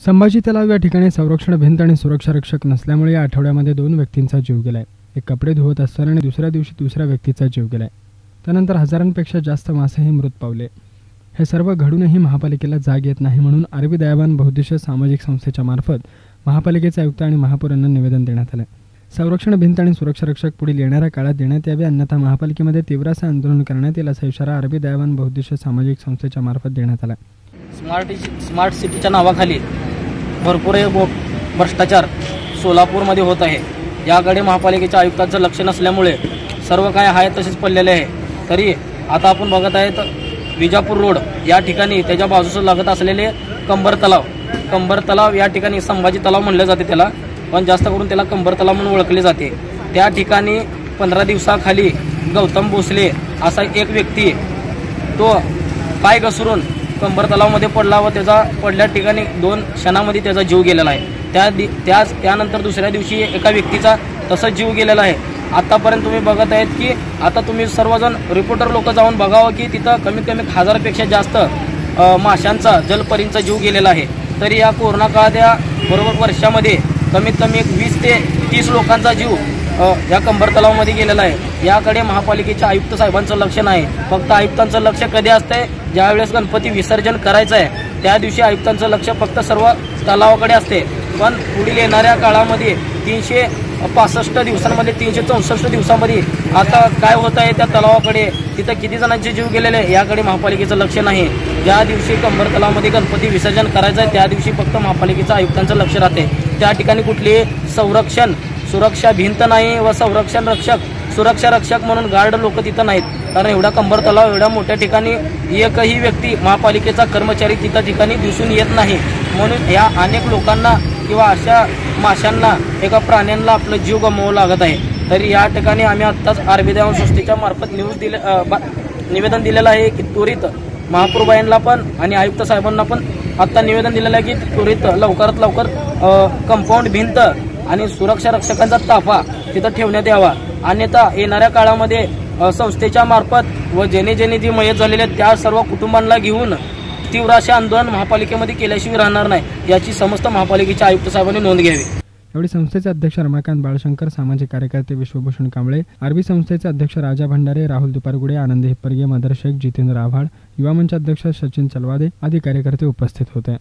संभाजी तलाव या ठिकाणी संरक्षण भिंत आणि सुरक्षा रक्षक नसल्यामुळे या आठवड्यामध्ये 2 व्यक्तींचा जीव गेलाय। एक कपडे धुवत असताना आणि दुसऱ्या दिवशी दुसऱ्या व्यक्तीचा जीव गेलाय। त्यानंतर हजारांपेक्षा जास्त मासेही मृत पावले। हे सर्व घडूनही महापालिकेला जाग येत नाही म्हणून आरबी दयावान बहुउद्देशीय सामाजिक संस्थेच्या मार्फत महापालिकेचे आयुक्त आणि महापौर यांना निवेदन देण्यात आले। संरक्षण भिंत आणि सुरक्षा रक्षक पुढील येणाऱ्या काळात देण्यात यावे, अन्यथा महापालिकेमध्ये तीव्र असे आंदोलन करण्यात येईल असा इशारा आरबी दयावान बहुउद्देशीय सामाजिक संस्थेच्या मार्फत देण्यात आला। स्मार्ट सिटीच्या नावाखाली भरपूर भ्रष्टाचार सोलापूरमध्ये होत आहे। याकडे महापालिकेच्या आयुक्तांचं लक्ष नसल्यामुळे सर्व काय आहे तसेच पडलेले आहे। तरी आता आपण बघत आहेत विजापूर रोड या ठिकाणी त्याच्या बाजूस लागत असलेले कंबर तलाव या ठिकाणी संभाजी तलाव म्हणले जाते त्याला, पण जास्त करून त्याला कंबर तलाव म्हणून ओळखले जाते। त्या ठिकाणी 15 दिवसाखाली गौतम भोसले असा एक व्यक्ती तो पाय घसरून कंबर तलावमध्ये पडला व त्याचा पडल्या ठिकाणी 2 क्षणामध्ये त्याचा जीव गेलेला आहे। त्यानंतर दुसऱ्या दिवशी एका व्यक्तीचा तसाच जीव गेलेला आहे। आतापर्यंत तुम्ही बघत आहेत की आता तुम्ही सर्वजण रिपोर्टर लोक जाऊन बघावं की तिथं कमीत कमी 1000पेक्षा जास्त माशांचा जलपरींचा जीव गेलेला आहे। तरी या कोरोना काळात या बरोबर वर्षामध्ये कमीत कमी 20 ते 30 लोकांचा जीव या कंबर तलावामध्ये गेलेला आहे। याकडे महापालिकेच्या आयुक्त साहेबांचं लक्ष नाही। फक्त आयुक्तांचं लक्ष कधी असतंय ज्यावेळेस गणपती विसर्जन करायचं आहे त्या दिवशी आयुक्तांचं लक्ष फक्त सर्व तलावाकडे असते। पण पुढील येणाऱ्या काळामध्ये 365 दिवसांमध्ये 364 दिवसांमध्ये आता काय होत आहे त्या तलावाकडे, तिथं किती जणांचे जीव गेलेले याकडे महापालिकेचं लक्ष नाही। ज्या दिवशी कंबर तलावामध्ये गणपती विसर्जन करायचं आहे त्या दिवशी फक्त महापालिकेचं आयुक्तांचं लक्ष राहते। त्या ठिकाणी कुठली सुरक्षा भिंत नाही व सुरक्षा रक्षक म्हणून गार्ड लोक तिथं नाहीत। कारण एवढा कंबर तलाव एवढ्या मोठ्या ठिकाणी एकही व्यक्ती महापालिकेचा कर्मचारी तिथं ठिकाणी दिसून येत नाही। म्हणून या अनेक लोकांना किंवा अशा माशांना एका प्राण्यांना आपलं जीव गमवावं लागत आहे। तरी या ठिकाणी आम्ही आत्ताच आरबी दयावान संस्थेच्या मार्फत निवेदन दिलेलं आहे की त्वरित महापौरबाईंना पण आणि आयुक्त साहेबांना पण आत्ता निवेदन दिलेलं आहे की त्वरित लवकरात लवकर कंपाऊंड भिंत आणि सुरक्षा रक्षकांचा ताफा तिथं ठेवण्यात यावा, अन्यथा येणाऱ्या काळामध्ये संस्थेच्या मार्फत व जेणे जी मयत झालेले आहेत त्या सर्व कुटुंबांना घेऊन तीव्र असे आंदोलन महापालिकेमध्ये केल्याशिवाय राहणार नाही याची समस्त महापालिकेच्या आयुक्त साहेबांनी नोंद घ्यावी। यावेळी संस्थेचे अध्यक्ष रमाकांत बाळशंकर, सामाजिक कार्यकर्ते विश्वभूषण कांबळे, आरबी संस्थेचे अध्यक्ष राजा भंडारे, राहुल दुपारगुडे, आनंद हिप्परगे, मदर शेख, जितेंद्र आव्हाड, युवा मंच अध्यक्ष सचिन चलवादे आदी कार्यकर्ते उपस्थित होते।